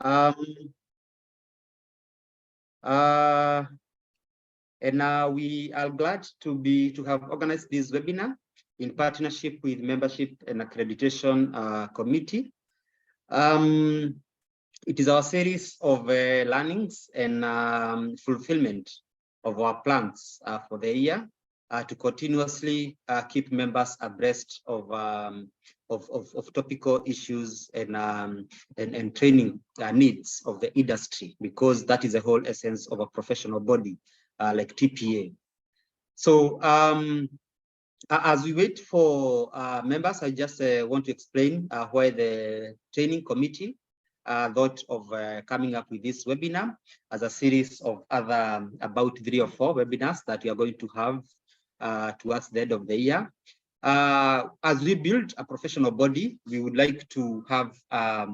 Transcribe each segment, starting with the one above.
Um, we are glad to have organized this webinar in partnership with Membership and Accreditation Committee. It is our series of learnings and fulfillment of our plans for the year to continuously keep members abreast of topical issues and training needs of the industry, because that is the whole essence of a professional body like TPA. So as we wait for members, I just want to explain why the training committee thought of coming up with this webinar as a series of other about 3 or 4 webinars that we are going to have towards the end of the year. As we build a professional body, we would like to have, a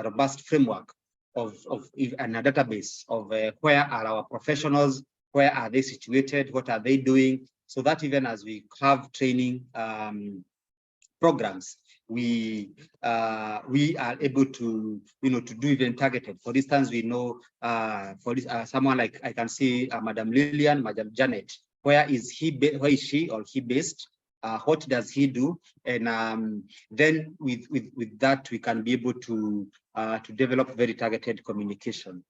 robust framework and a database of where are our professionals, where are they situated, what are they doing, so that even as we have training programs, we are able to, to do even targeted. For instance, we know for this, someone like I can see Madam Lillian, Madam Janet, where is she or he based? What does he do? And then with that, we can be able to develop very targeted communication.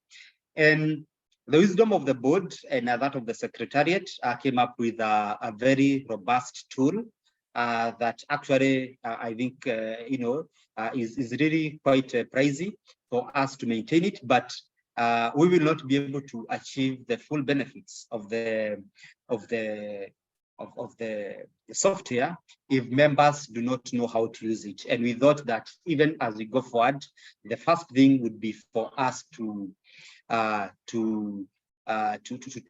And the wisdom of the board and that of the secretariat came up with a very robust tool that actually I think is really quite pricey for us to maintain it, but we will not be able to achieve the full benefits of the software if members do not know how to use it. And we thought that even as we go forward, the first thing would be for us to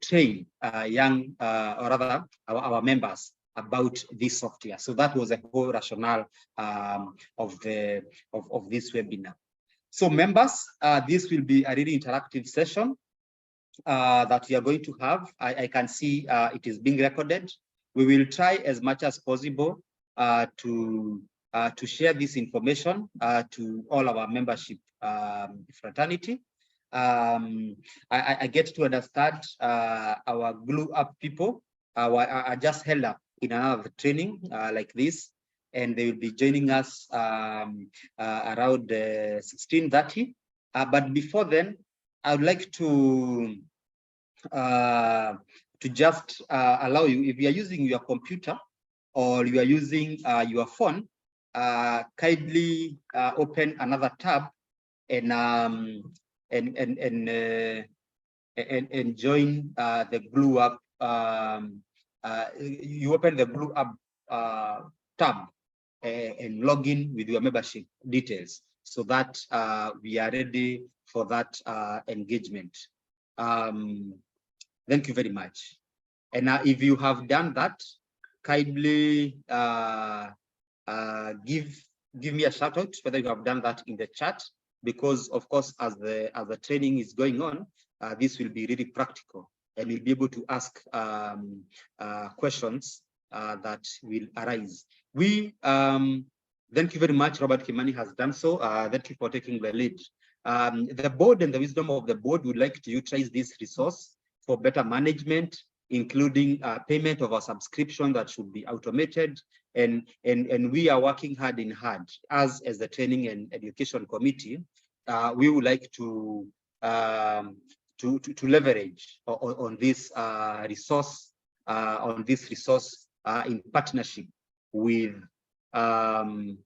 train young, or rather our members about this software. So that was a whole rationale of this webinar. So members, this will be a really interactive session that we are going to have. I can see it is being recorded. We will try as much as possible to share this information to all our membership fraternity. I get to understand our GlueUp people are just held up in another training like this, and they will be joining us around 16:30. But before then, I would like to just allow you, if you are using your computer or you are using your phone, kindly open another tab and join the GlueUp. You open the GlueUp tab and log in with your membership details, so that we are ready for that engagement. Thank you very much. And if you have done that, kindly give me a shout out whether you have done that in the chat, because of course, as the training is going on, this will be really practical, and we'll be able to ask questions that will arise. We thank you very much. Robert Kimani has done so. Thank you for taking the lead. The board and the wisdom of the board would like to utilize this resource for better management, including payment of a subscription that should be automated, and we are working hand in hand as the training and education committee. We would like to leverage on this resource in partnership with the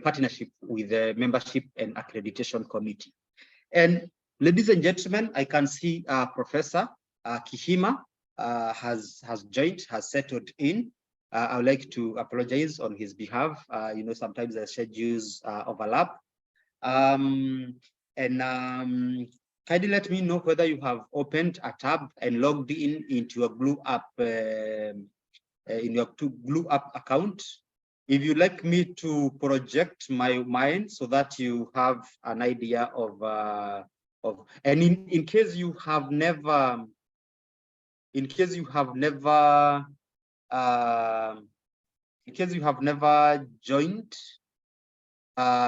partnership with the membership and accreditation committee. And ladies and gentlemen, I can see Professor Kihima has joined, has settled in. I would like to apologize on his behalf. Sometimes the schedules overlap. Kindly let me know whether you have opened a tab and logged into your GlueUp GlueUp account. If you'd like me to project mine so that you have an idea of and in case you have never joined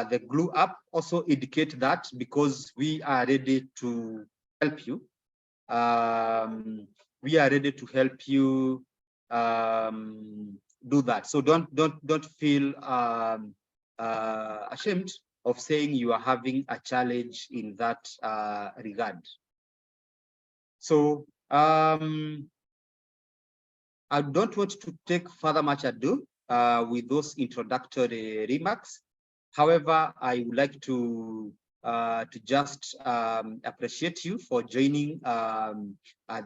the GlueUp also indicate that, because we are ready to help you. We are ready to help you do that. So don't feel ashamed of saying you are having a challenge in that regard. So I don't want to take further much ado with those introductory remarks. However, I would like to just appreciate you for joining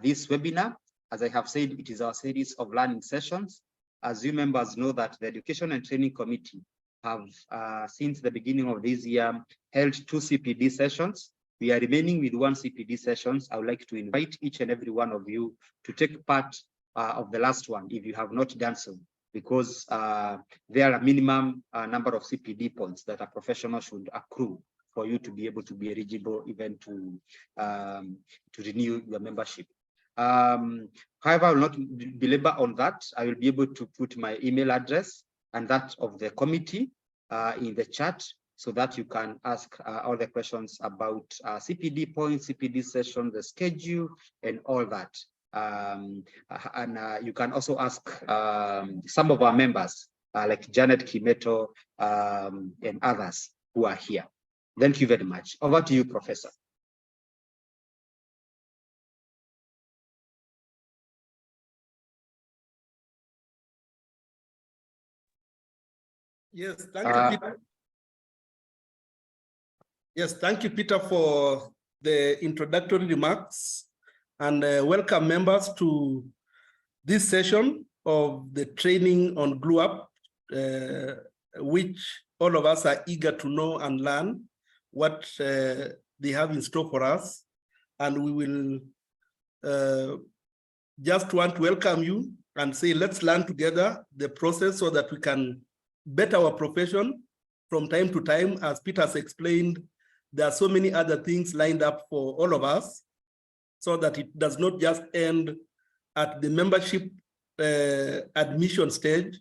this webinar. As I have said, it is our series of learning sessions. As you members know, that the Education and Training Committee have, since the beginning of this year, held 2 CPD sessions. We are remaining with 1 CPD sessions. I would like to invite each and every one of you to take part of the last one, if you have not done so, because there are a minimum number of CPD points that a professional should accrue for you to be able to be eligible even to renew your membership. However, I will not belabor on that. I will be able to put my email address and that of the committee in the chat, so that you can ask all the questions about CPD points, CPD sessions, the schedule, and all that. You can also ask some of our members, like Janet Kimeto and others who are here. Thank you very much. Over to you, Professor. Yes, thank you, Peter. Yes, thank you, Peter, for the introductory remarks, and welcome members to this session of the training on GlueUp, which all of us are eager to know and learn what they have in store for us. And we will just want to welcome you and say, let's learn together the process so that we can better our profession from time to time. As Peter has explained, there are so many other things lined up for all of us, so that it does not just end at the membership admission stage,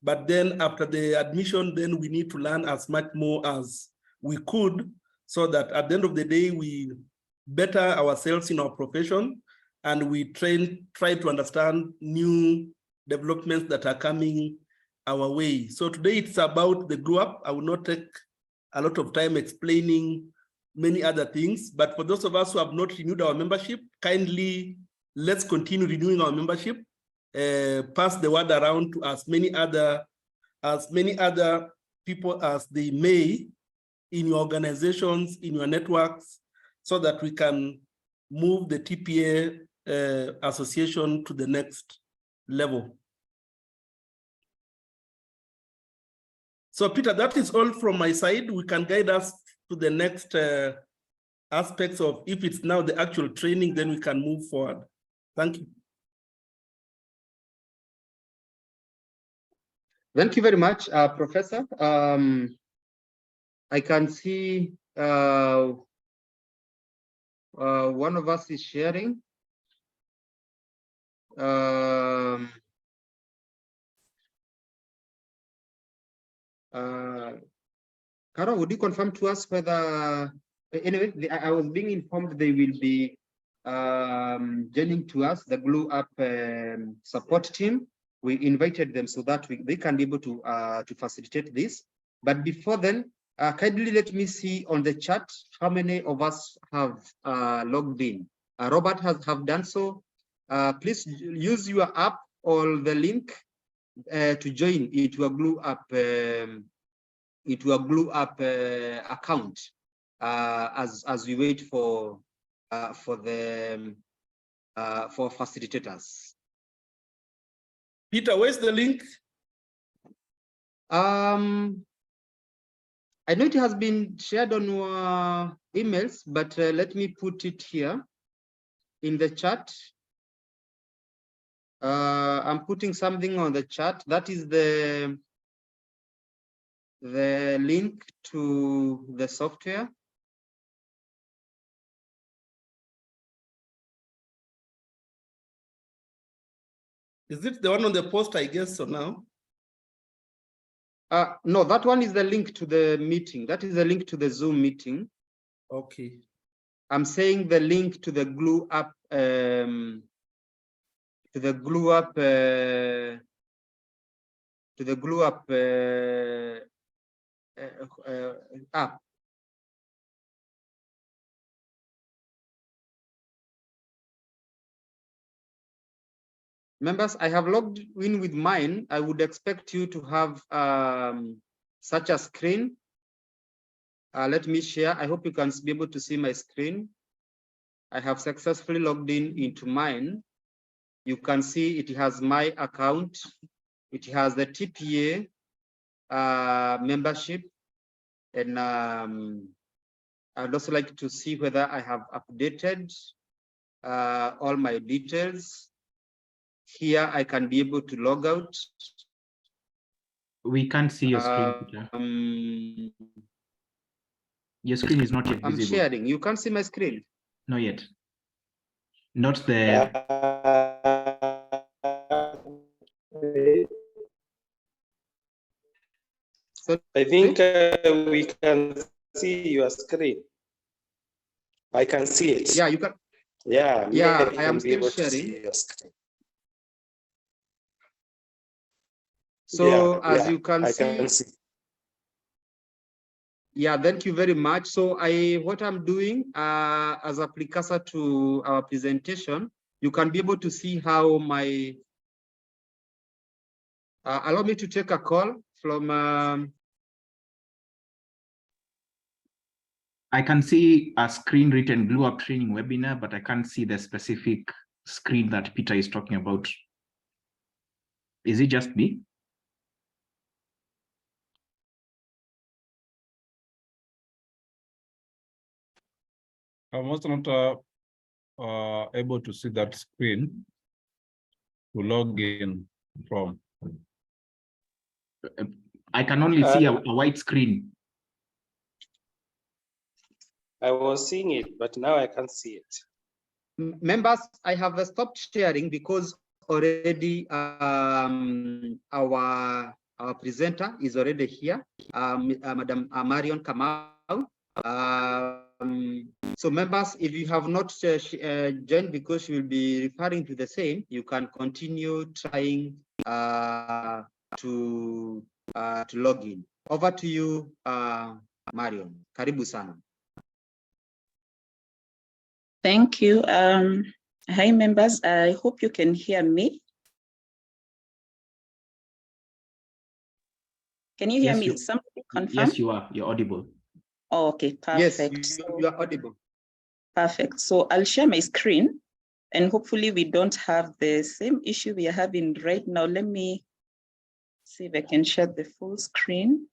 but then after the admission, then we need to learn as much more as we could, so that at the end of the day, we better ourselves in our profession, and we try to understand new developments that are coming our way. So today it's about the GlueUp. I will not take a lot of time explaining many other things, but for those of us who have not renewed our membership, kindly let's continue renewing our membership. Pass the word around to as many other people as they may in your organizations, in your networks, so that we can move the TPA association to the next level. So Peter, that is all from my side. We can guide us to the next aspects of, if it's now the actual training, then we can move forward. Thank you. Thank you very much, Professor. I can see one of us is sharing. Carol, would you confirm to us whether, anyway, I was being informed they will be joining to us, the GlueUp support team. We invited them so that they can be able to facilitate this. But before then, kindly let me see on the chat how many of us have logged in. Robert have done so. Please use your app or the link to join into a GlueUp account as we wait for facilitators. Peter, where's the link? I know it has been shared on your emails, but let me put it here in the chat. I'm putting something on the chat. That is the link to the software. Is it the one on the post, I guess, so now? No, that one is the link to the meeting. That is the link to the Zoom meeting. Okay. I'm saying the link to the GlueUp, app. Members, I have logged in with mine. I would expect you to have such a screen. Let me share. I hope you can be able to see my screen. I have successfully logged in into mine. You can see it has my account. It has the TPA membership. And I'd also like to see whether I have updated all my details. Here, I can be able to log out. We can't see your screen, Peter. Your screen is not yet visible. I'm sharing. You can't see my screen? Not yet. Not the... So I think we can see your screen. I can see it. Yeah, you can. Yeah, yeah, I am still sharing. So yeah, as you can see. Yeah, thank you very much. So what I'm doing as a precursor to our presentation, you can be able to see how my, allow me to take a call from. I can see a screen written GlueUp training webinar, but I can't see the specific screen that Peter is talking about. Is it just me? I'm also not able to see that screen to log in from. I can only see a white screen. I was seeing it, but now I can't see it. Members, I have stopped sharing because already our presenter is already here, Madam Marion Kamau. So members, if you have not joined because you will be referring to the same, you can continue trying to log in. Over to you, Marion. Karibu sana. Thank you. Hi, members. I hope you can hear me. Can you hear me? Somebody confirm? Yes, you are. You're audible. Oh, okay, perfect. Yes, you are audible. Perfect. So I'll share my screen and hopefully we don't have the same issue we are having right now. Let me see if I can share the full screen.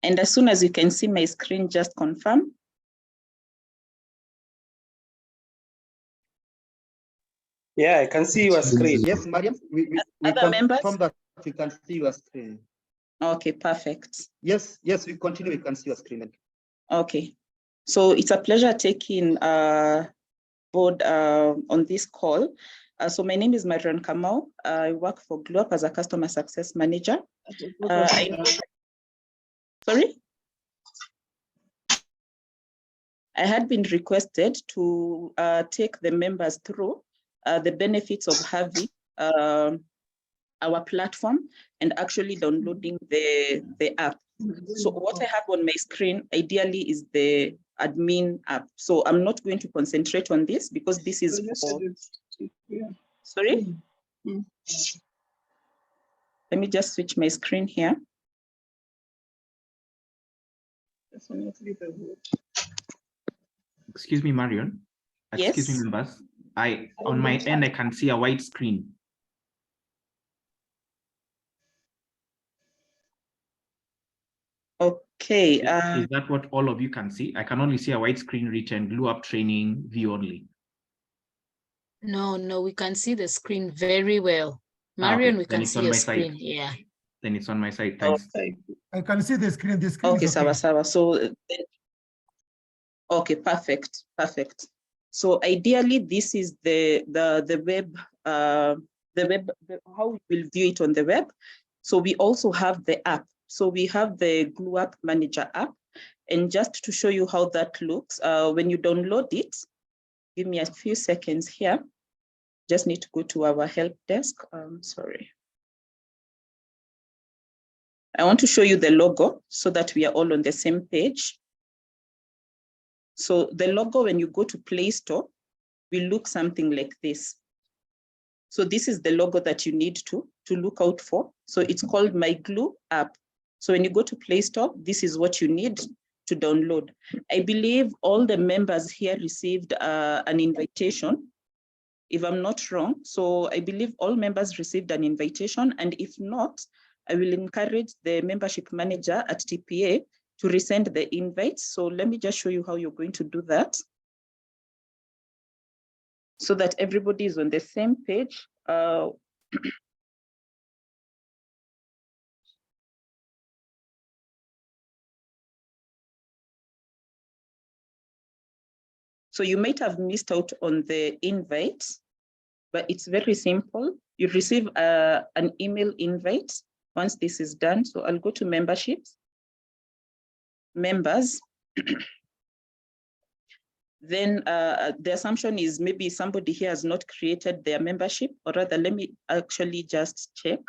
And as soon as you can see my screen, just confirm. Yeah, I can see your screen. Yes, Mariam, we Other members? confirm that we can see your screen. Okay, perfect. Yes, we continue, we can see your screen. Okay, so it's a pleasure taking board on this call. So my name is Marion Kamau. I work for GlueUp as a customer success manager. Sorry? I had been requested to take the members through the benefits of having our platform and actually downloading the app. So what I have on my screen ideally is the admin app. So I'm not going to concentrate on this because this is for, sorry? Let me just switch my screen here. Excuse me, Marion. Yes. Excuse me, members. On my end, I can see a white screen. Okay. Is that what all of you can see? I can only see a white screen written GlueUp training view only. No, we can see the screen very well. Marion, okay. We can see your screen. Yeah. Then it's on my side. Thanks. Okay. I can see the screen. The screen Okay, is okay. Sawa. So, okay, perfect. So ideally, this is the web the web, how we will view it on the web. So we also have the app. So we have the GlueUp Manager app. And just to show you how that looks, when you download it, give me a few seconds here. Just need to go to our help desk. Sorry. I want to show you the logo so that we are all on the same page. So the logo, when you go to Play Store, will look something like this. So this is the logo that you need to look out for. So it's called My Glue app. So when you go to Play Store, this is what you need to download. I believe all the members here received an invitation, if I'm not wrong. So I believe all members received an invitation. And if not, I will encourage the membership manager at TPA to resend the invites. So let me just show you how you're going to do that, so that everybody is on the same page. So you might have missed out on the invite, but it's very simple. You receive an email invite once this is done. So I'll go to memberships, members. Then the assumption is maybe somebody here has not created their membership, or rather, let me actually just check.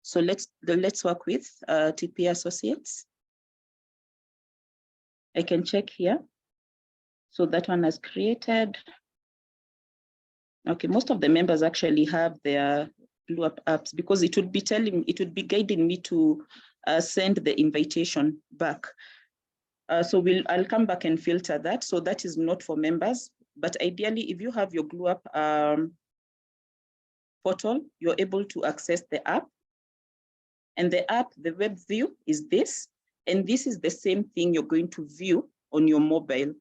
So let's work with TPA Associates. I can check here. So that one has created. Okay, most of the members actually have their GlueUp apps, because it would be guiding me to send the invitation back. So I'll come back and filter that. So that is not for members, but ideally, if you have your GlueUp portal, you're able to access the app. And the app, the web view is this, and this is the same thing you're going to view on your mobile.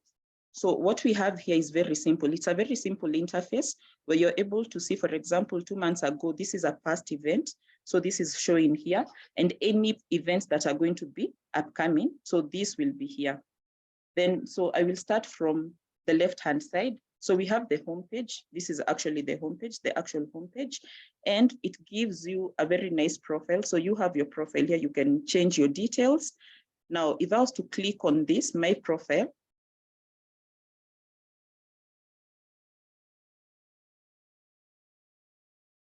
So what we have here is very simple. It's a very simple interface where you're able to see, for example, 2 months ago, this is a past event. So this is showing here, and any events that are going to be upcoming. So this will be here. Then, so I will start from the left-hand side. So we have the homepage. This is actually the homepage, the actual homepage, and it gives you a very nice profile. So you have your profile here. You can change your details. Now, if I was to click on this, my profile,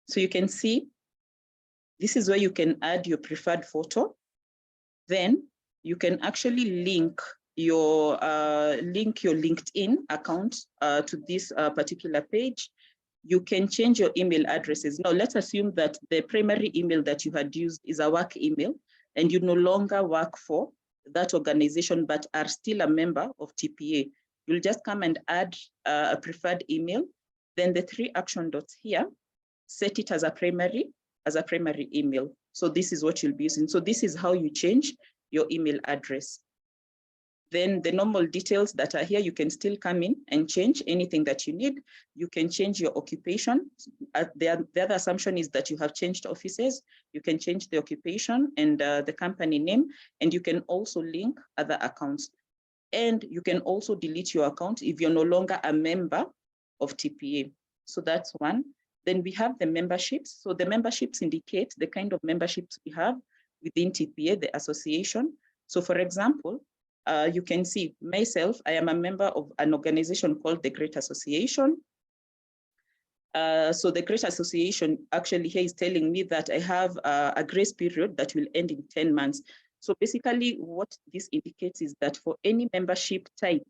so you can see, this is where you can add your preferred photo. Then you can actually link your LinkedIn account to this particular page. You can change your email addresses. Now let's assume that the primary email that you had used is a work email, and you no longer work for that organization, but are still a member of TPA. You'll just come and add a preferred email. Then the 3 action dots here, set it as a primary email. So this is what you'll be using. So this is how you change your email address. Then the normal details that are here, you can still come in and change anything that you need. You can change your occupation. The other assumption is that you have changed offices. You can change the occupation and the company name, and you can also link other accounts. And you can also delete your account if you're no longer a member of TPA. So that's one. Then we have the memberships. So the memberships indicate the kind of memberships we have within TPA, the association. So for example, you can see myself, I am a member of an organization called the Great Association. So the Great Association actually here is telling me that I have a grace period that will end in 10 months. So basically what this indicates is that for any membership type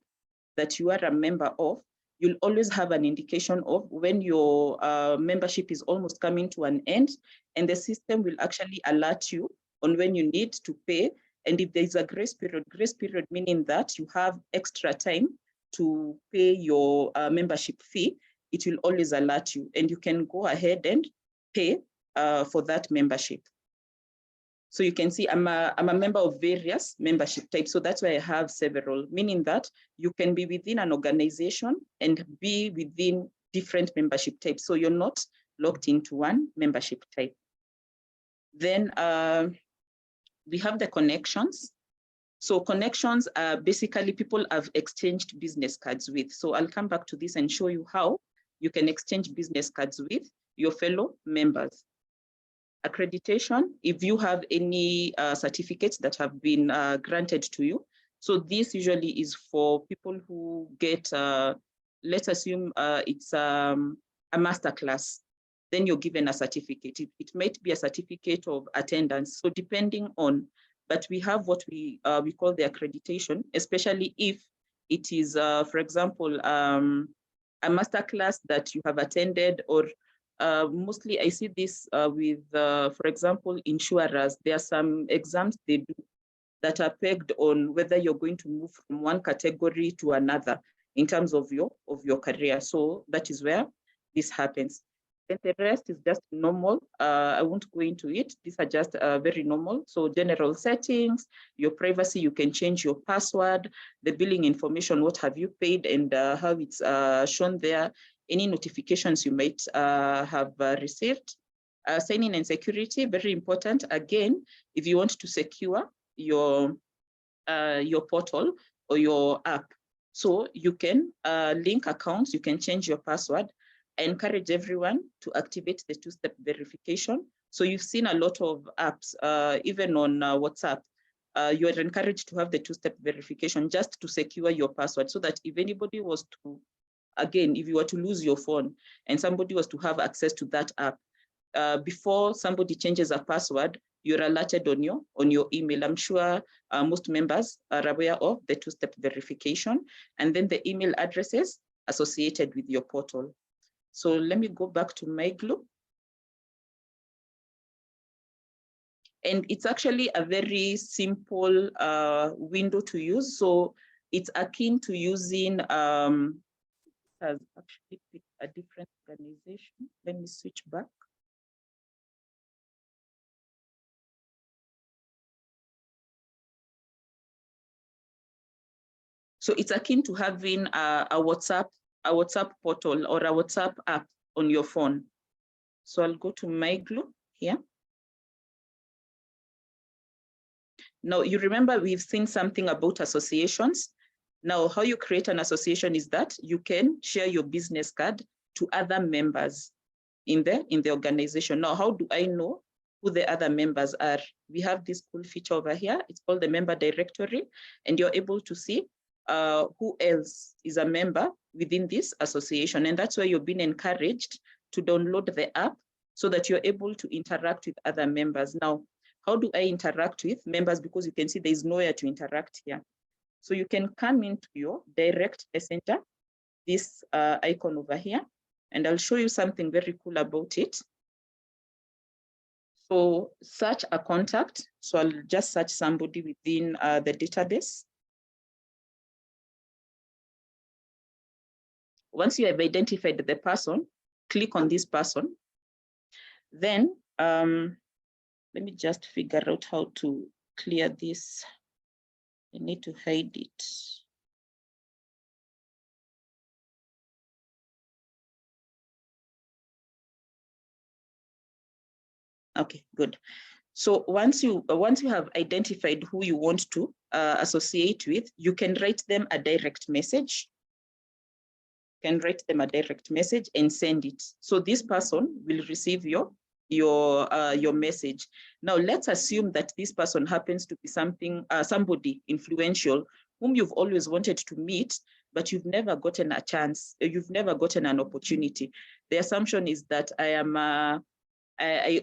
that you are a member of, you'll always have an indication of when your membership is almost coming to an end, and the system will actually alert you on when you need to pay. And if there's a grace period meaning that you have extra time to pay your membership fee, it will always alert you, and you can go ahead and pay for that membership. So you can see I'm a member of various membership types. So that's why I have several, meaning that you can be within an organization and be within different membership types. So you're not locked into one membership type. Then we have the connections. So connections are basically people have exchanged business cards with. So I'll come back to this and show you how you can exchange business cards with your fellow members. Accreditation, if you have any certificates that have been granted to you. So this usually is for people who get, let's assume it's a master class, then you're given a certificate. It might be a certificate of attendance. So depending on, but we have what we call the accreditation, especially if it is, for example, a master class that you have attended, or mostly I see this with, for example, insurers. There are some exams they do that are pegged on whether you're going to move from one category to another in terms of your career. So that is where this happens. Then the rest is just normal. I won't go into it. These are just very normal. So general settings, your privacy, you can change your password, the billing information, what have you paid and how it's shown there, any notifications you might have received. Sign-in and security, very important. Again, if you want to secure your portal or your app, so you can link accounts, you can change your password. I encourage everyone to activate the two-step verification. So you've seen a lot of apps, even on WhatsApp, you are encouraged to have the two-step verification just to secure your password, so that if anybody was to, again, if you were to lose your phone and somebody was to have access to that app, before somebody changes a password, you're alerted on your email. I'm sure most members are aware of the two-step verification, and then the email addresses associated with your portal. So let me go back to my Glue. And it's actually a very simple window to use. So it's akin to using, has actually picked a different organization. Let me switch back. So it's akin to having a WhatsApp portal or a WhatsApp app on your phone. So I'll go to my Glue here. Now, you remember we've seen something about associations. Now, how you create an association is that you can share your business card to other members in the organization. Now, how do I know who the other members are? We have this cool feature over here. It's called the member directory, and you're able to see who else is a member within this association. And that's where you're being encouraged to download the app so that you're able to interact with other members. Now, how do I interact with members? Because you can see there's nowhere to interact here. So you can come into your direct messenger, this icon over here, and I'll show you something very cool about it. So search a contact. So I'll just search somebody within the database. Once you have identified the person, click on this person. Then let me just figure out how to clear this. I need to hide it. Okay, good. So once you have identified who you want to associate with, you can write them a direct message. You can write them a direct message and send it. So this person will receive your message. Now let's assume that this person happens to be somebody influential whom you've always wanted to meet, but you've never gotten a chance, you've never gotten an opportunity. The assumption is that I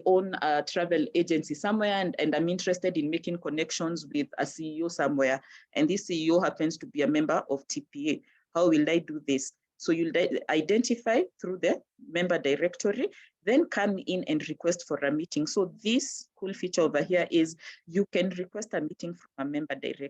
own a travel agency somewhere, and I'm interested in making connections with a CEO somewhere, and this CEO happens to be a member of TPA. How will I do this? So you'll identify through the member directory, then come in and request for a meeting. So this cool feature over here is you can request a meeting from a member directly.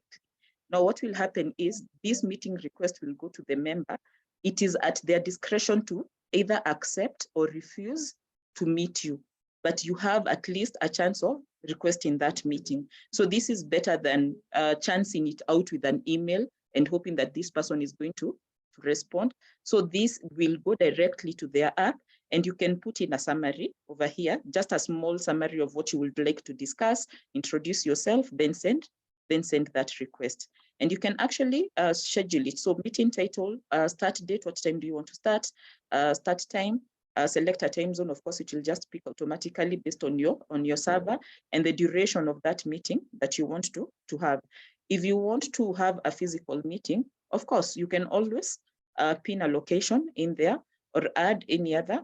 Now what will happen is this meeting request will go to the member. It is at their discretion to either accept or refuse to meet you, but you have at least a chance of requesting that meeting. So this is better than chancing it out with an email and hoping that this person is going to respond. So this will go directly to their app, and you can put in a summary over here, just a small summary of what you would like to discuss, introduce yourself, then send then send that request. And you can actually schedule it. So meeting title, start date, what time do you want to start time, select a time zone. Of course, it will just pick automatically based on your server, and the duration of that meeting that you want to have. If you want to have a physical meeting, of course, you can always pin a location in there or add any other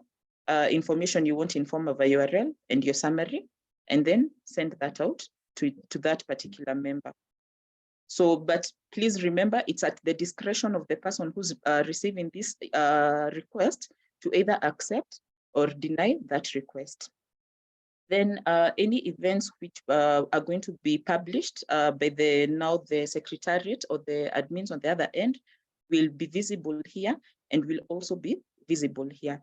information you want in form of a URL and your summary, and then send that out to that particular member. So, but please remember, it's at the discretion of the person who's receiving this request to either accept or deny that request. Then any events which are going to be published by the secretariat or the admins on the other end will be visible here and will also be visible here.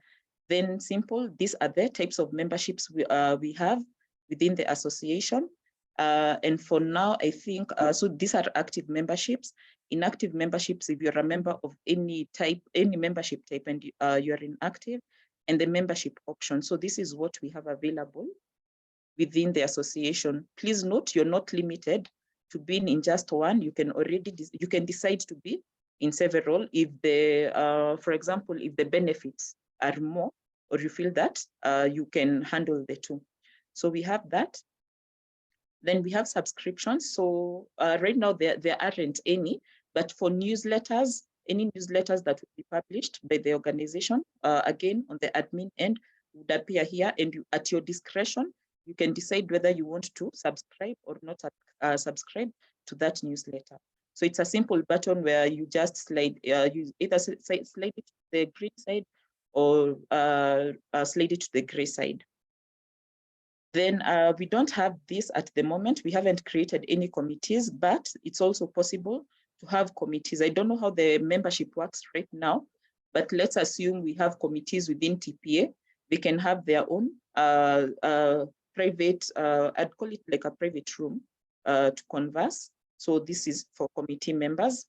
Then simple, these are the types of memberships we have within the association. And for now, I think, so these are active memberships. Inactive memberships, if you're a member of any membership type and you're inactive, and the membership option. So this is what we have available within the association. Please note, you're not limited to being in just one. You can decide to be in several if for example, if the benefits are more, or you feel that you can handle the two. So we have that. Then we have subscriptions. So right now there aren't any, but for newsletters, any newsletters that will be published by the organization, again, on the admin end, would appear here, and at your discretion, you can decide whether you want to subscribe or not subscribe to that newsletter. So it's a simple button where you just slide, you either slide it to the green side or slide it to the gray side. Then we don't have this at the moment. We haven't created any committees, but it's also possible to have committees. I don't know how the membership works right now, but let's assume we have committees within TPA. They can have their own private, I'd call it like a private room to converse. So this is for committee members.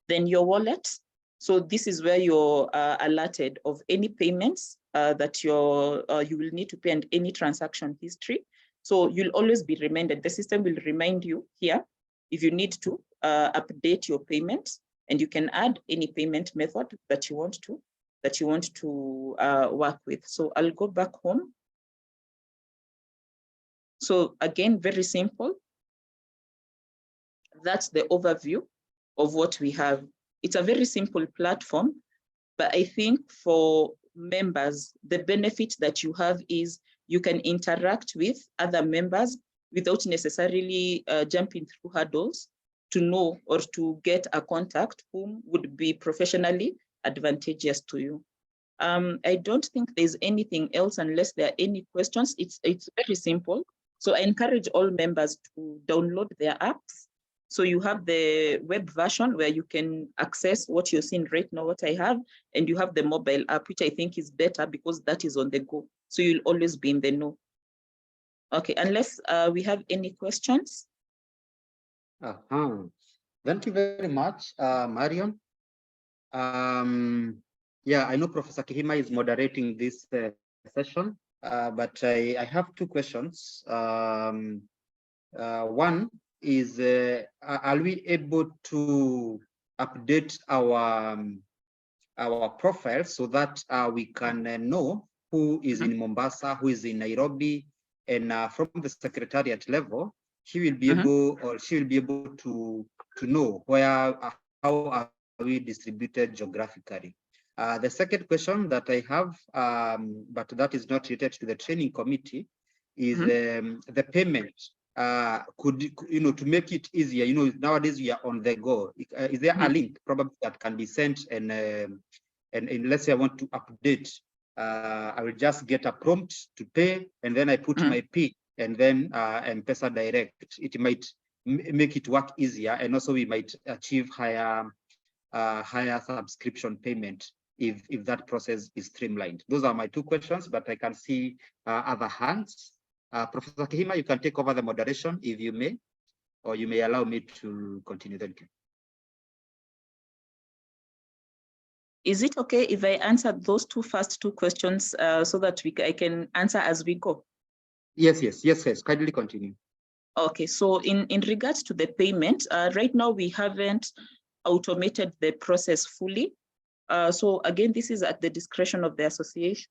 Then your wallet. So this is where you're alerted of any payments that you will need to pay and any transaction history. So you'll always be reminded. The system will remind you here if you need to update your payments, and you can add any payment method that you want to work with. So I'll go back home. So again, very simple. That's the overview of what we have. It's a very simple platform, but I think for members, the benefit that you have is you can interact with other members without necessarily jumping through hurdles to know or to get a contact whom would be professionally advantageous to you. I don't think there's anything else unless there are any questions. It's very simple. So I encourage all members to download their apps. So you have the web version where you can access what you're seeing right now, what I have, and you have the mobile app, which I think is better because that is on the go. So you'll always be in the know. Okay, unless we have any questions. Thank you very much, Marion. Yeah, I know Professor Kihima is moderating this session, but I have two questions. One is, are we able to update our profile so that we can know who is in Mombasa, who is in Nairobi, and from the secretariat level, he will be able or she will be able to know where how are we distributed geographically. The second question that I have, but that is not related to the training committee, is the payment. Could to make it easier, nowadays we are on the go. Is there a link probably that can be sent, and let's say I want to update, I will just get a prompt to pay, and then I put my PIN, and then M-Pesa Direct. It might make it work easier, and also we might achieve higher subscription payment if that process is streamlined. Those are my two questions, but I can see other hands. Professor Kihima, you can take over the moderation if you may, or you may allow me to continue. Thank you. Is it okay if I answer those first two questions so that I can answer as we go? Yes. Kindly continue. Okay, so in regards to the payment, right now we haven't automated the process fully. So again, this is at the discretion of the association,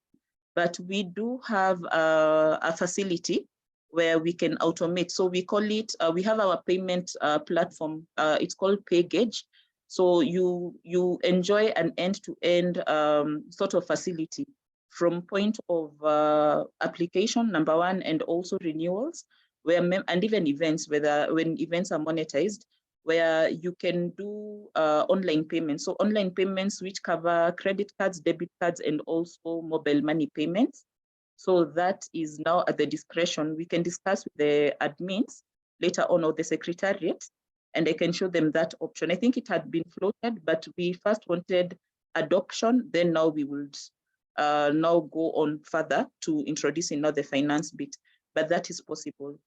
but we do have a facility where we can automate. So we call it, we have our payment platform, it's called PayGauge. So you enjoy an end-to-end sort of facility from point of application, number one, and also renewals, where and even events, when events are monetized, where you can do online payments. So online payments which cover credit cards, debit cards, and also mobile money payments. So that is now at the discretion. We can discuss with the admins later on, or the secretariat, and I can show them that option. I think it had been floated, but we first wanted adoption, then now we would now go on further to introducing now the finance bit, but that is possible.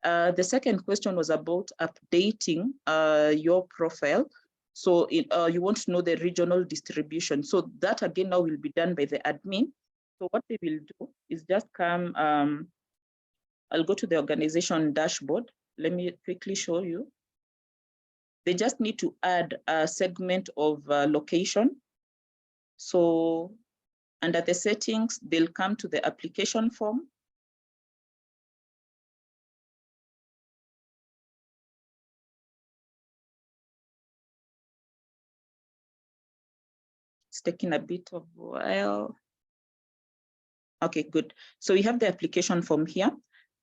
The second question was about updating your profile. So you want to know the regional distribution. So that again now will be done by the admin. So what they will do is just come, I'll go to the organization dashboard. Let me quickly show you. They just need to add a segment of location. So under the settings, they'll come to the application form. It's taking a bit of a while. Okay, good. So we have the application form here.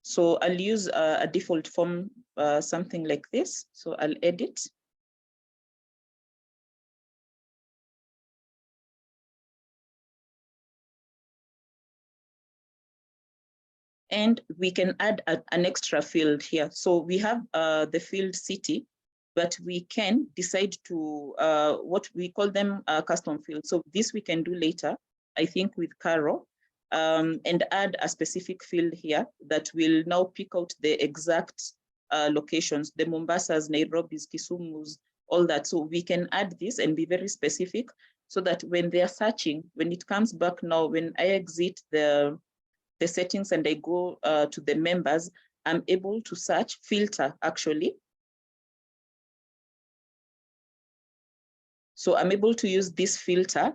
So I'll use a default form, something like this. So I'll edit. And we can add an extra field here. So we have the field city, but we can decide to, what we call them custom fields. So this we can do later, I think with Carol, and add a specific field here that will now pick out the exact locations, the Mombasas, Nairobi's, Kisumu's, all that. So we can add this and be very specific so that when they are searching, when it comes back now, when I exit the settings and I go to the members, I'm able to search, filter actually. So I'm able to use this filter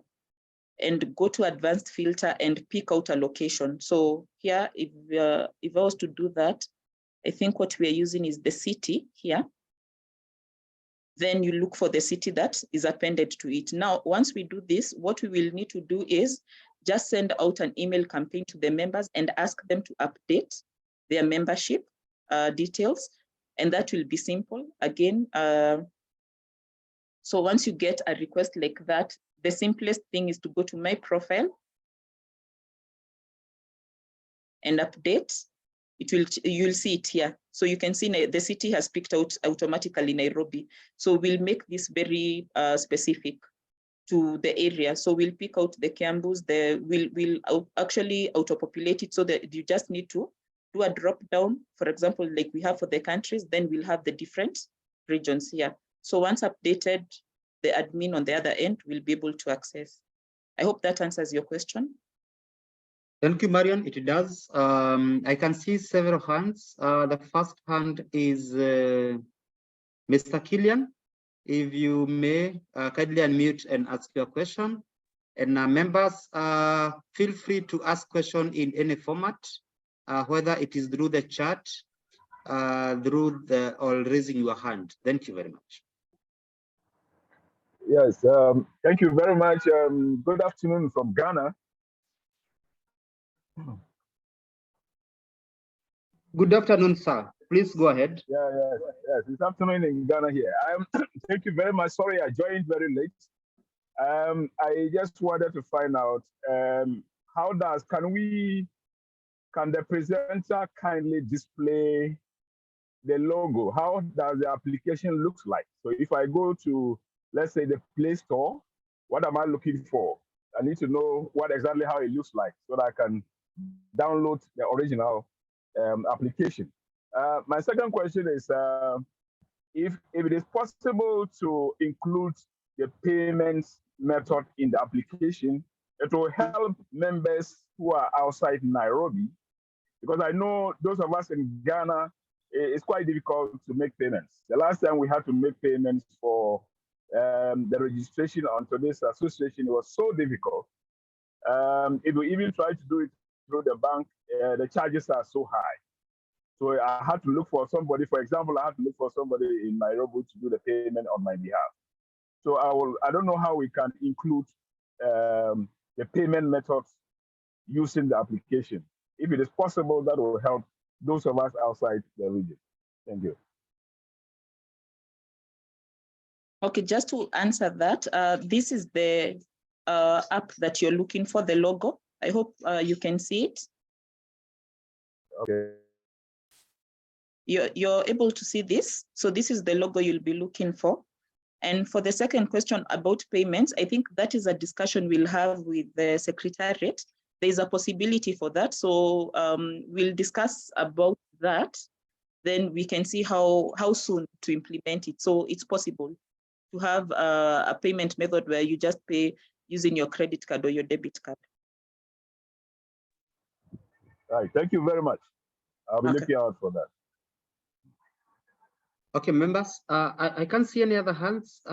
and go to advanced filter and pick out a location. So here, if I was to do that, I think what we are using is the city here. Then you look for the city that is appended to it. Now, once we do this, what we will need to do is just send out an email campaign to the members and ask them to update their membership details. And that will be simple. Again, so once you get a request like that, the simplest thing is to go to my profile and update. You'll see it here. So you can see the city has picked out automatically Nairobi. So we'll make this very specific to the area. So we'll pick out the Kiambus, we'll actually auto-populate it so that you just need to do a drop down, for example, like we have for the countries, then we'll have the different regions here. So once updated, the admin on the other end will be able to access. I hope that answers your question. Thank you, Marion. It does. I can see several hands. The first hand is Mr. Killian. If you may kindly unmute and ask your question. And members, feel free to ask question in any format, whether it is through the chat, or raising your hand. Thank you very much. Yes, thank you very much. Good afternoon from Ghana. Good afternoon, sir. Please go ahead. Yes. It's afternoon in Ghana here. Thank you very much. Sorry, I joined very late. I just wanted to find out can the presenter kindly display the logo? How does the application look like? So if I go to, let's say, the Play Store, what am I looking for? I need to know exactly how it looks like so that I can download the original application. My second question is if it is possible to include the payments method in the application, it will help members who are outside Nairobi, because I know those of us in Ghana, it's quite difficult to make payments. The last time we had to make payments for the registration onto this association, it was so difficult. If we even try to do it through the bank, the charges are so high. So I had to look for somebody. For example, I had to look for somebody in Nairobi to do the payment on my behalf. So I don't know how we can include the payment methods using the application. If it is possible, that will help those of us outside the region. Thank you. Okay, just to answer that, this is the app that you're looking for, the logo. I hope you can see it. Okay. You're able to see this. So this is the logo you'll be looking for. And for the second question about payments, I think that is a discussion we'll have with the Secretariat. There's a possibility for that. So we'll discuss about that. Then we can see how soon to implement it. So it's possible to have a payment method where you just pay using your credit card or your debit card. All right, thank you very much. I'll be looking out for that. Okay, members, I can't see any other hands.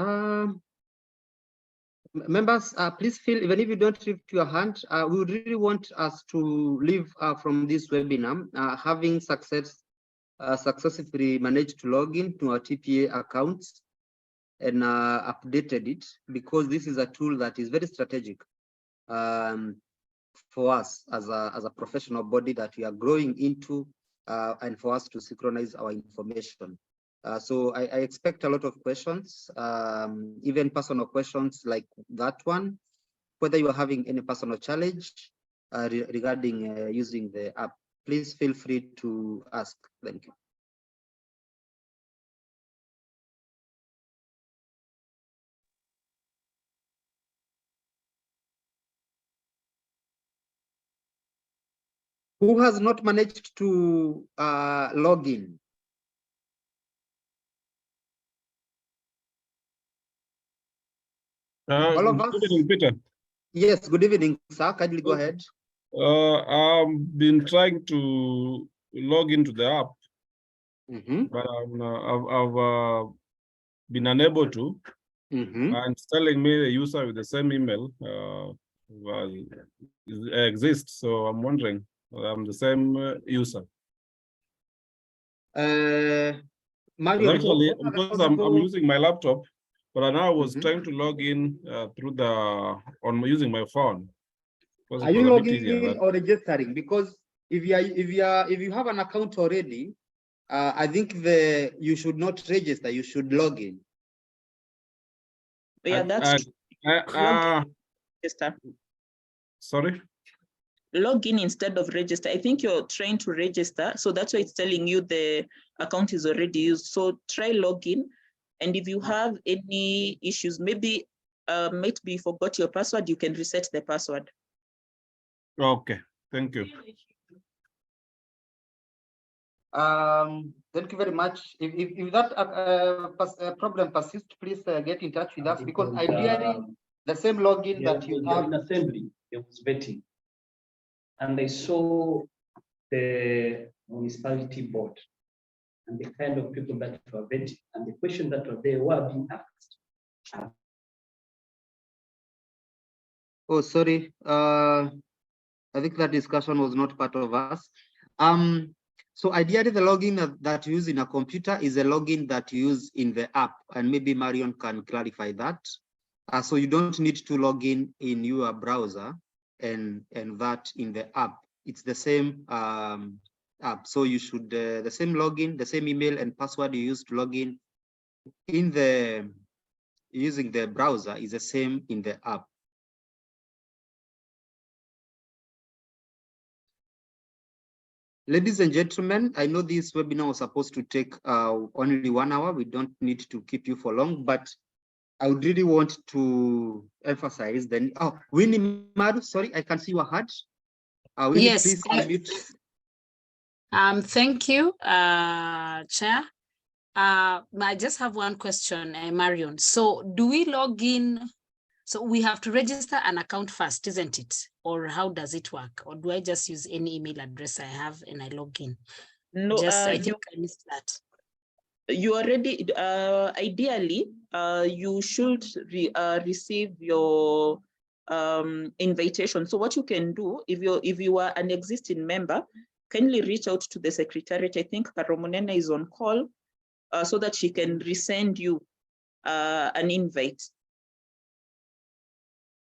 Members, please feel, even if you don't lift your hand, we would really want us to leave from this webinar having successfully managed to log in to our TPA accounts and updated it, because this is a tool that is very strategic for us as a professional body that we are growing into, and for us to synchronize our information. So I expect a lot of questions, even personal questions like that one, whether you are having any personal challenge regarding using the app. Please feel free to ask. Thank you. Who has not managed to log in? All of us? Good evening, Peter. Yes, good evening, sir. Kindly go ahead. I've been trying to log into the app, but I've been unable to. And it's telling me the user with the same email exists. So I'm wondering, I'm the same user. Mario, actually, because I'm using my laptop, but now I was trying to log in through using my phone. Are you logging in or registering? Because if you have an account already, I think you should not register. You should log in. Yeah, that's register. Sorry. Log in instead of register. I think you're trying to register, so that's why it's telling you the account is already used. So try login, and if you have any issues, maybe you forgot your password, you can reset the password. Okay, thank you. Thank you very much. If that problem persists, please get in touch with us, because ideally the same login that you have in assembly, there was vetting, and I saw the municipality board and the kind of people that were vetting and the questions that were there were being asked. Oh, sorry. I think that discussion was not part of us. So ideally, the login that you use in a computer is a login that you use in the app, and maybe Marion can clarify that. So you don't need to log in your browser and that in the app. It's the same app. So you should the same login, the same email and password you use to log in using the browser is the same in the app. Ladies and gentlemen, I know this webinar was supposed to take only 1 hour. We don't need to keep you for long, but I would really want to emphasize then. Oh, Winnie Maru, sorry, I can see your heart. Winnie, Yes. please unmute. Thank you, Chair. I just have one question, Marion. So do we log in? So we have to register an account first, isn't it? Or how does it work? Or do I just use any email address I have and I log in? No, I think I missed that. You already, ideally, you should receive your invitation. So what you can do, if you are an existing member, kindly reach out to the secretariat. I think Karomunena is on call, so that she can resend you an invite.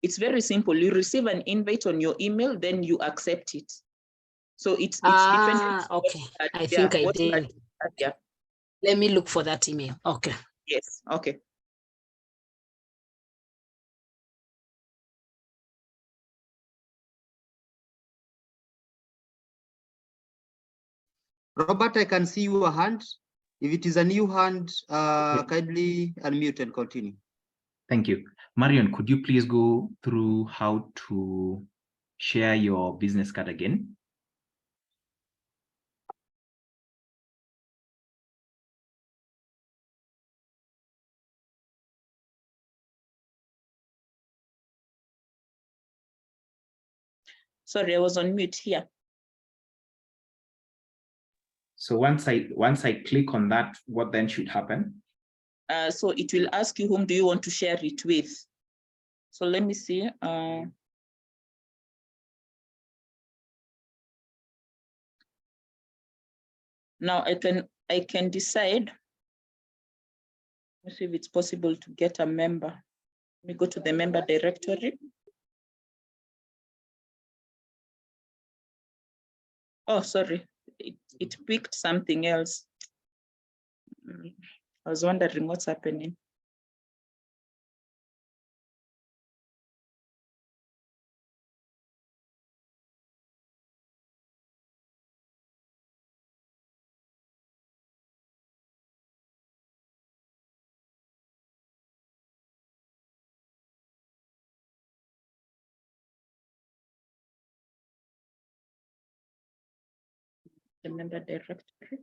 It's very simple. You receive an invite on your email, then you accept it. So it's dependent. Okay. I think I did. Yeah. Let me look for that email. Okay. Yes. Okay. Robert, I can see your hand. If it is a new hand, kindly unmute and continue. Thank you. Marion, could you please go through how to share your business card again? Sorry, I was on mute here. So once I click on that, what then should happen? So it will ask you whom do you want to share it with. So let me see. Now I can decide. Let's see if it's possible to get a member. Let me go to the member directory. Oh, sorry, it picked something else. I was wondering what's happening. The member directory.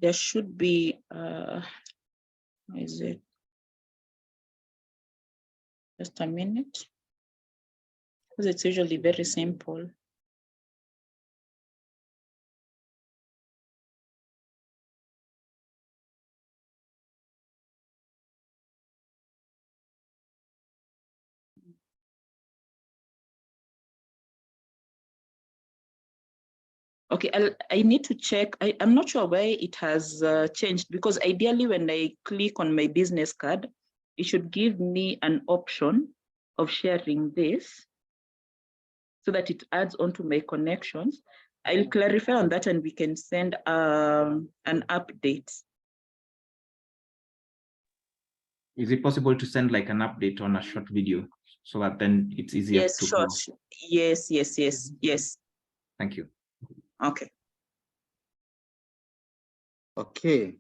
There should be, is it? Just a minute. Because it's usually very simple. Okay, I need to check. I'm not sure why it has changed, because ideally when I click on my business card, it should give me an option of sharing this so that it adds onto my connections. I'll clarify on that and we can send an update. Is it possible to send like an update on a short video so that then it's easier yes, to sure. follow? Yes. Thank you. Okay. Okay.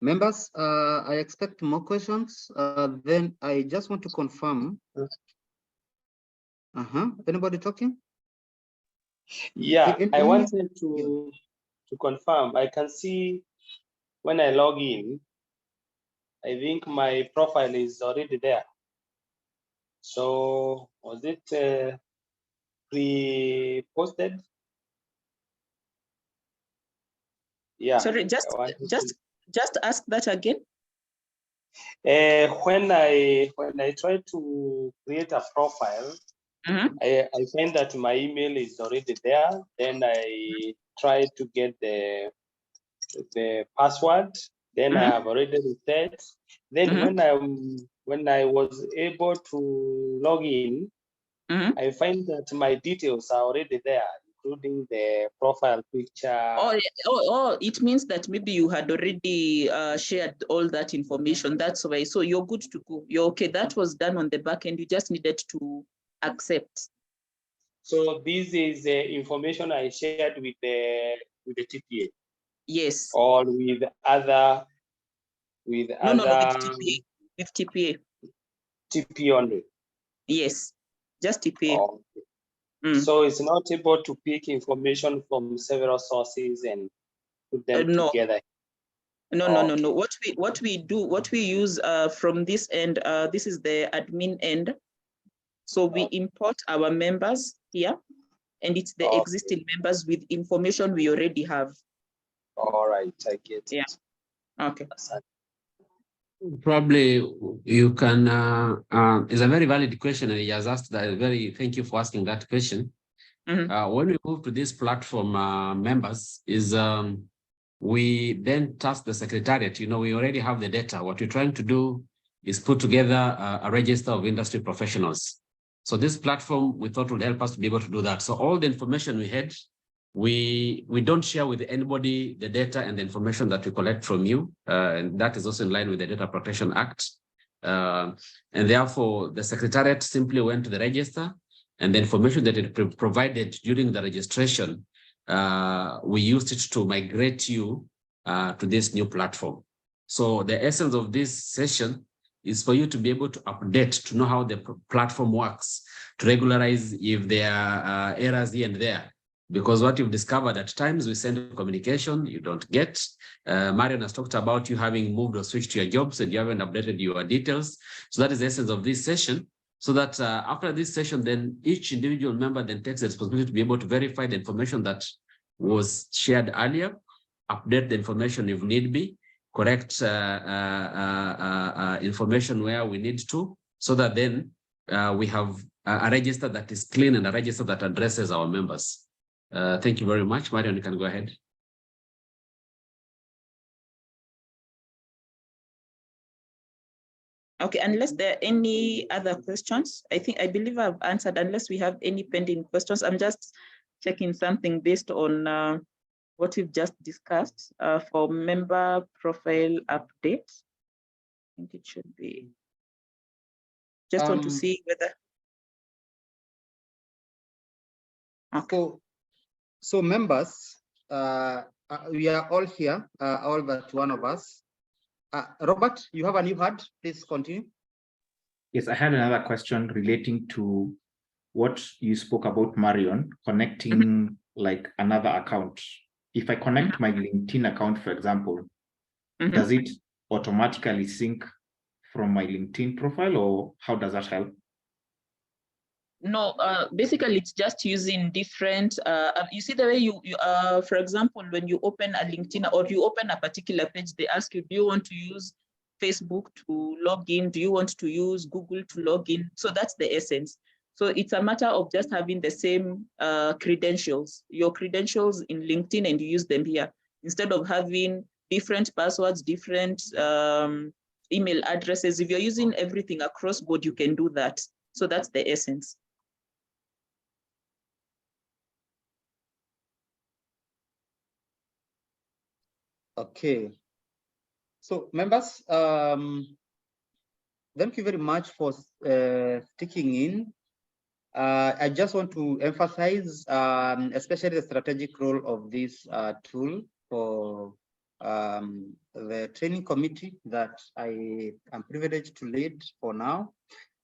Members, I expect more questions. Then I just want to confirm. Anybody talking? Yeah, I wanted to confirm. I can see when I log in, I think my profile is already there. So was it pre-posted? Yeah. Sorry, just ask that again. When I try to create a profile, I find that my email is already there. Then I try to get the password. Then I have already reset. Then when I was able to log in, I find that my details are already there, including the profile picture. Oh, it means that maybe you had already shared all that information. That's why. So you're good to go. You're okay. That was done on the back end. You just needed to accept. So this is the information I shared with the TPA. Yes. Or with other. No, with TPA. TPA only. Yes, just TPA. Oh, okay. So it's not able to pick information from several sources and put them together. No. What we use from this end, this is the admin end. So we import our members here, and it's the existing members with information we already have. All right, I get it. Yeah. Okay. Probably you can, it's a very valid question, and he has asked that. Thank you for asking that question. When we move to this platform, members, we then task the secretariat. We already have the data. What we're trying to do is put together a register of industry professionals. So this platform, we thought, would help us to be able to do that. So all the information we had, we don't share with anybody the data and the information that we collect from you. And that is also in line with the Data Protection Act. And therefore, the secretariat simply went to the register, and the information that it provided during the registration, we used it to migrate you to this new platform. So the essence of this session is for you to be able to update, to know how the platform works, to regularize if there are errors here and there. Because what you've discovered at times, we send communication, you don't get. Marion has talked about you having moved or switched to your jobs and you haven't updated your details. So that is the essence of this session. So that after this session, then each individual member then takes the responsibility to be able to verify the information that was shared earlier, update the information if need be, correct information where we need to, so that then we have a register that is clean and a register that addresses our members. Thank you very much. Marion, you can go ahead. Okay, unless there are any other questions, I believe I've answered, unless we have any pending questions. I'm just checking something based on what we've just discussed for member profile update. I think it should be. Just want to see whether. Okay. So members, we are all here, all but one of us. Robert, you have a new hand. Please continue. Yes, I had another question relating to what you spoke about, Marion, connecting like another account. If I connect my LinkedIn account, for example, does it automatically sync from my LinkedIn profile, or how does that help? No, basically it's just using different, you see the way you for example, when you open a LinkedIn or you open a particular page, they ask you, do you want to use Facebook to log in? Do you want to use Google to log in? So that's the essence. So it's a matter of just having the same credentials, your credentials in LinkedIn, and you use them here. Instead of having different passwords, different email addresses, if you're using everything across board, you can do that. So that's the essence. Okay. So members, thank you very much for sticking in. I just want to emphasize, especially the strategic role of this tool for the training committee that I am privileged to lead for now,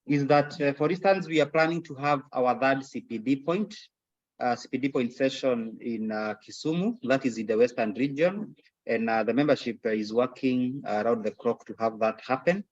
is that, for instance, we are planning to have our third CPD point session in Kisumu, that is in the Western region, and the membership is working around the clock to have that happen.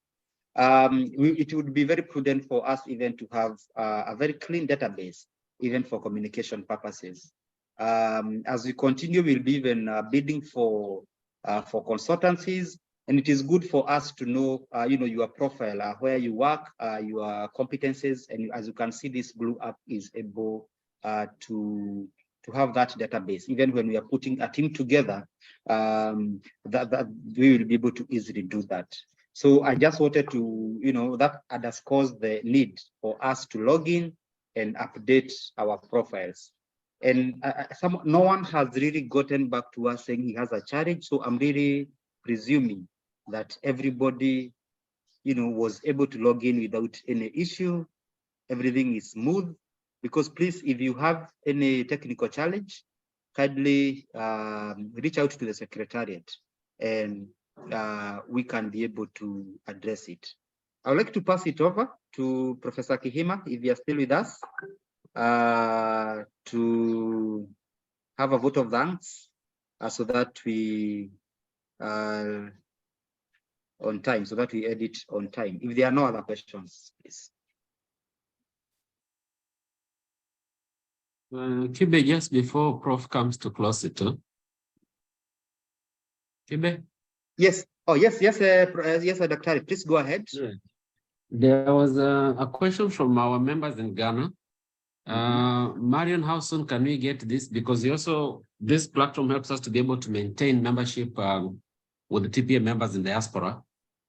It would be very prudent for us even to have a very clean database, even for communication purposes. As we continue, we'll be even bidding for consultancies, and it is good for us to know, your profile, where you work, your competencies, and as you can see, this GlueUp is able to have that database. Even when we are putting a team together, that we will be able to easily do that. So I just wanted to, that underscores the need for us to log in and update our profiles. And no one has really gotten back to us saying he has a challenge. So I'm really presuming that everybody, was able to log in without any issue. Everything is smooth. Because please, if you have any technical challenge, kindly reach out to the secretariat, and we can be able to address it. I would like to pass it over to Professor Kihima, if you are still with us, to have a vote of thanks so that we on time so that we edit on time. If there are no other questions, please. Kibe, just before Prof comes to close it, Kibe? Yes. Oh, yes, yes, Dr. Please go ahead. Yeah. There was a question from our members in Ghana. Marion, how soon can we get this? Because this platform helps us to be able to maintain membership with the TPA members in diaspora.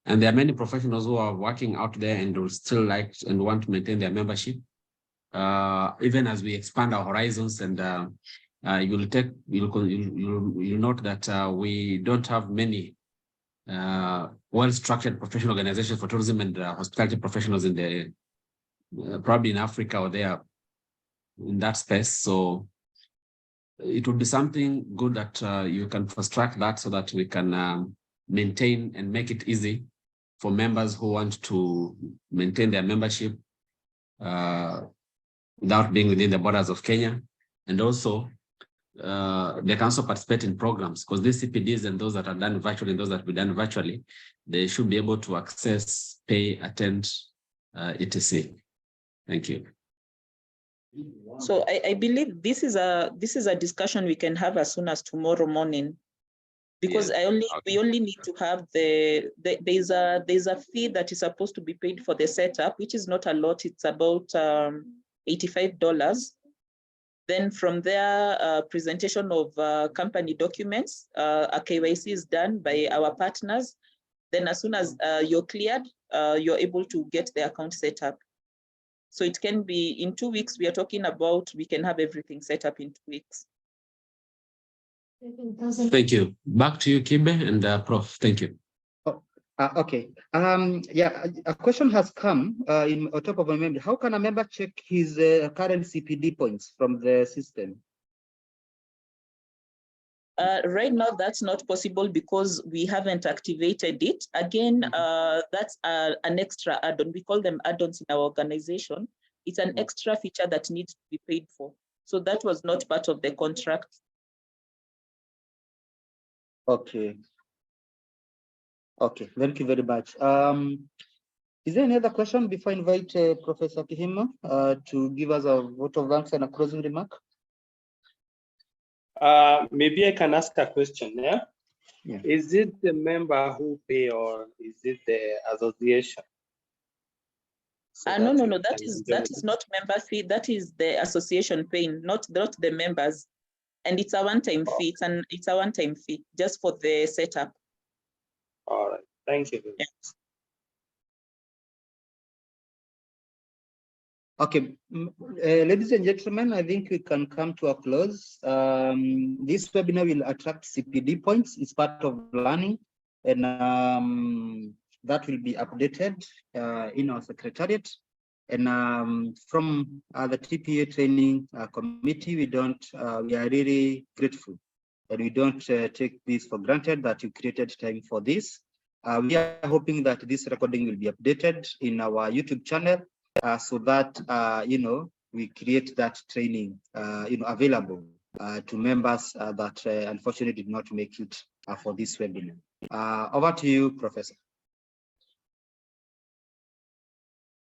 And there are many professionals who are working out there and will still like and want to maintain their membership. Even as we expand our horizons, and you'll note that we don't have many well-structured professional organizations for tourism and hospitality professionals in the probably in Africa or there in that space. So it would be something good that you can fast track that so that we can maintain and make it easy for members who want to maintain their membership without being within the borders of Kenya. And also they can also participate in programs, because these CPDs and those that are done virtually and those that will be done virtually, they should be able to access, pay, attend, etc. Thank you. So I believe this is a discussion we can have as soon as tomorrow morning, because we only need to have there's a fee that is supposed to be paid for the setup, which is not a lot. It's about $85. Then from there, presentation of company documents, a KYC is done by our partners. Then as soon as you're cleared, you're able to get the account set up. So it can be in 2 weeks. We are talking about, we can have everything set up in 2 weeks. Thank you. Back to you, Kibe and Prof. Thank you. Okay. Yeah, a question has come on top of my memory. How can a member check his current CPD points from the system? Right now, that's not possible because we haven't activated it. Again, that's an extra add-on. We call them add-ons in our organization. It's an extra feature that needs to be paid for. So that was not part of the contract. Okay. Okay, thank you very much. Is there any other question before I invite Professor Kihima to give us a vote of thanks and a closing remark? Maybe I can ask a question. Yeah? Is it the member who pay, or is it the association? So no. That is not member fee. That is the association paying, not the members. And it's a one-time fee. It's a one-time fee just for the setup. All right. Thank you. Yeah. Okay, ladies and gentlemen, I think we can come to a close. This webinar will attract CPD points. It's part of learning, and that will be updated in our secretariat. And from the TPA training committee, we are really grateful, and we don't take this for granted that you created time for this. We are hoping that this recording will be updated in our YouTube channel. So that we create that training available to members that unfortunately did not make it for this webinar. Over to you, Professor.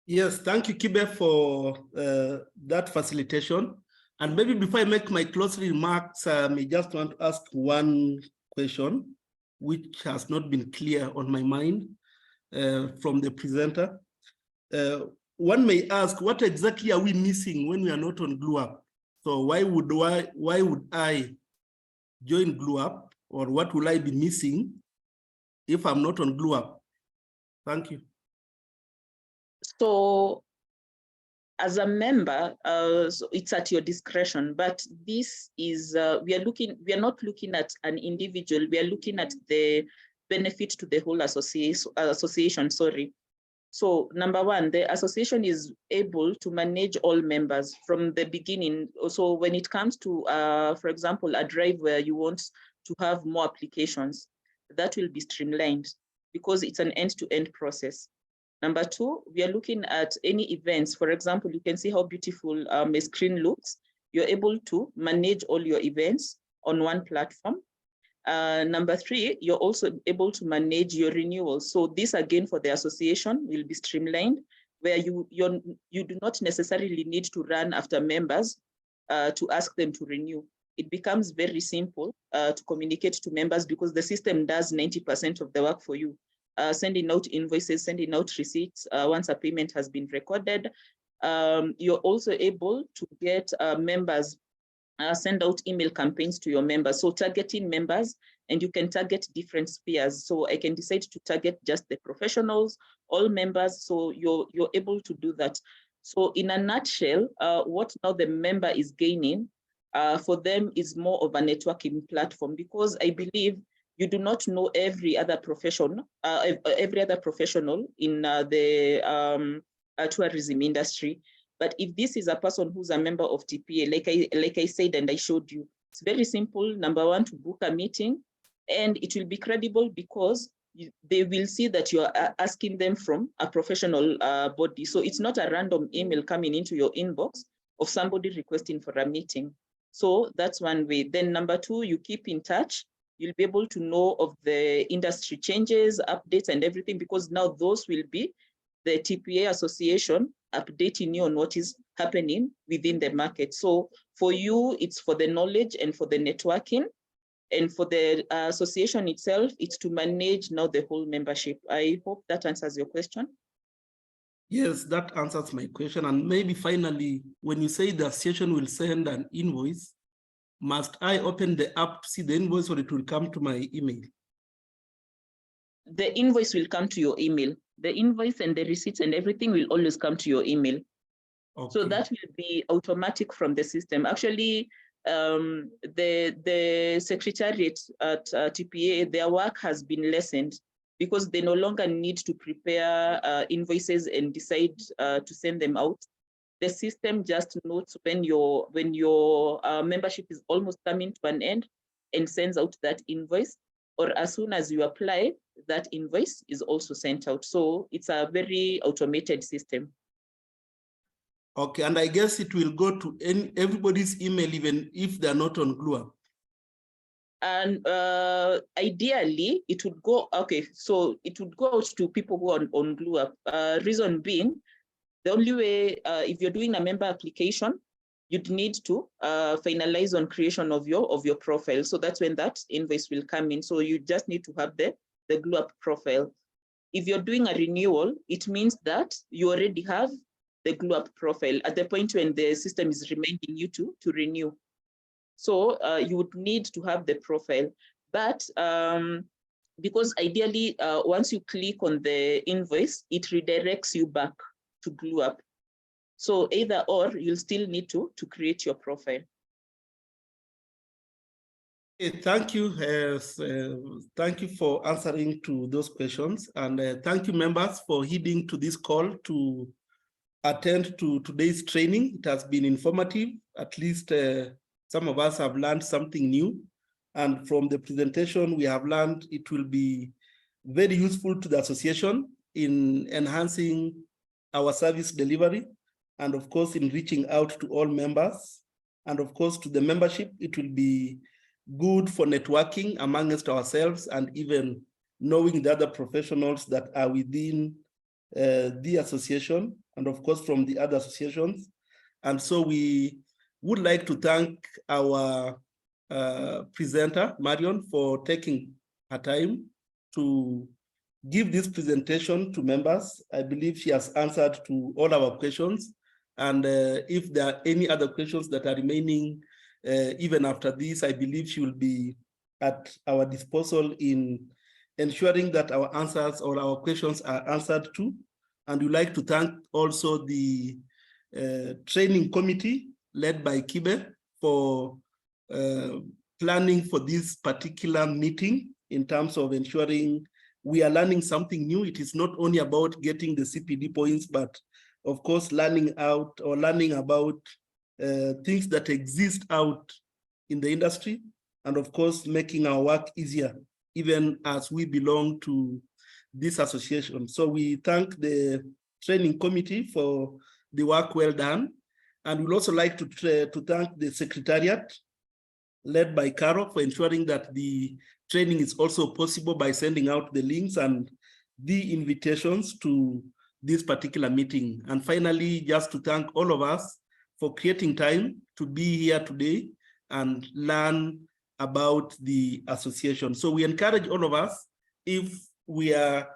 Yes, thank you, Kibe, for that facilitation. And maybe before I make my closing remarks, I just want to ask one question, which has not been clear on my mind from the presenter. One may ask, what exactly are we missing when we are not on GlueUp? So why would I join GlueUp, or what will I be missing if I'm not on GlueUp? Thank you. So as a member, so it's at your discretion, but this is, we are not looking at an individual, we are looking at the benefit to the whole association, sorry. So number one, the association is able to manage all members from the beginning. So when it comes to, for example, a drive where you want to have more applications, that will be streamlined because it's an end-to-end process. Number two, we are looking at any events. For example, you can see how beautiful my screen looks. You're able to manage all your events on one platform. Number 3, you're also able to manage your renewals. So this again for the association will be streamlined, where you do not necessarily need to run after members to ask them to renew. It becomes very simple to communicate to members because the system does 90% of the work for you. Sending out invoices, sending out receipts once a payment has been recorded. You're also able to get members, send out email campaigns to your members. So targeting members, and you can target different spheres. So I can decide to target just the professionals, all members. So you're able to do that. So in a nutshell, what now the member is gaining for them is more of a networking platform, because I believe you do not know every other profession, every other professional in the tourism industry. But if this is a person who's a member of TPA, like I said and I showed you, it's very simple. Number 1, to book a meeting, and it will be credible because they will see that you're asking them from a professional body. So it's not a random email coming into your inbox of somebody requesting for a meeting. So that's one way. Then number 2, you keep in touch. You'll be able to know of the industry changes, updates, and everything, because now those will be the TPA association updating you on what is happening within the market. So for you, it's for the knowledge and for the networking. And for the association itself, it's to manage now the whole membership. I hope that answers your question. Yes, that answers my question. And maybe finally, when you say the association will send an invoice, must I open the app to see the invoice, or it will come to my email? The invoice will come to your email. The invoice and the receipts and everything will always come to your email. Okay. So that will be automatic from the system. Actually, the secretariat at TPA, their work has been lessened because they no longer need to prepare invoices and decide to send them out. The system just notes when your membership is almost coming to an end and sends out that invoice, or as soon as you apply, that invoice is also sent out. So it's a very automated system. Okay, and I guess it will go to everybody's email, even if they're not on GlueUp. And ideally, it would go, okay, so it would go out to people who are on GlueUp. Reason being, the only way, if you're doing a member application, you'd need to finalize on creation of your profile. So that's when that invoice will come in. So you just need to have the GlueUp profile. If you're doing a renewal, it means that you already have the GlueUp profile at the point when the system is reminding you to renew. So you would need to have the profile. But because ideally, once you click on the invoice, it redirects you back to GlueUp. So either or, you'll still need to create your profile. Thank you. Thank you for answering to those questions. And thank you, members, for heeding to this call to attend to today's training. It has been informative. At least some of us have learned something new. And from the presentation, we have learned it will be very useful to the association in enhancing our service delivery, and of course, in reaching out to all members. And of course, to the membership, it will be good for networking amongst ourselves and even knowing the other professionals that are within the association, and of course, from the other associations. And so we would like to thank our presenter, Marion, for taking her time to give this presentation to members. I believe she has answered to all our questions. And if there are any other questions that are remaining, even after this, I believe she will be at our disposal in ensuring that our answers or our questions are answered too. And we'd like to thank also the training committee led by Kibe for planning for this particular meeting in terms of ensuring we are learning something new. It is not only about getting the CPD points, but of course, learning about things that exist out in the industry, and of course, making our work easier, even as we belong to this association. So we thank the training committee for the work well done. And we'd also like to thank the secretariat led by Caro for ensuring that the training is also possible by sending out the links and the invitations to this particular meeting. And finally, just to thank all of us for creating time to be here today and learn about the association. So we encourage all of us, if we are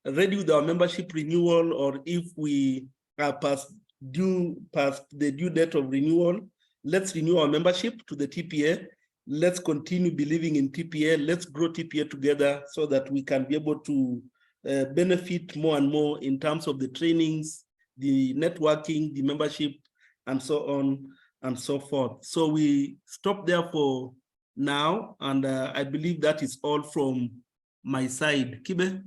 ready with our membership renewal, or if we are past the due date of renewal, let's renew our membership to the TPA. Let's continue believing in TPA. Let's grow TPA together so that we can be able to benefit more and more in terms of the trainings, the networking, the membership, and so on and so forth. So we stop there for now, and I believe that is all from my side. Kibe?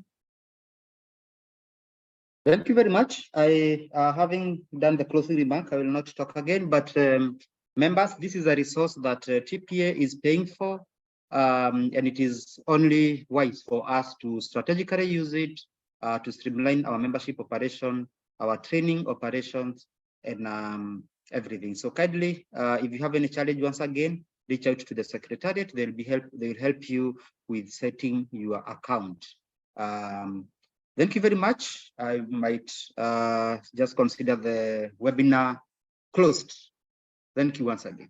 Thank you very much. Having done the closing remark, I will not talk again, but members, this is a resource that TPA is paying for, and it is only wise for us to strategically use it to streamline our membership operation, our training operations, and everything. So kindly, if you have any challenge, once again, reach out to the Secretariat. They will help you with setting your account. Thank you very much. I might just consider the webinar closed. Thank you once again.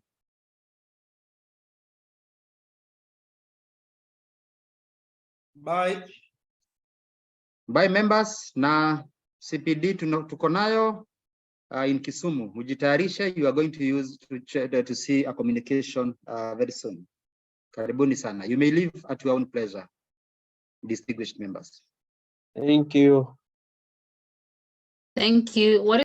Bye. Bye members. Na CPD tuko nayo in Kisumu. Mujitayarishe, you are going to see a communication very soon. Karibuni sana. You may leave at your own pleasure, distinguished members. Thank you. Thank you. What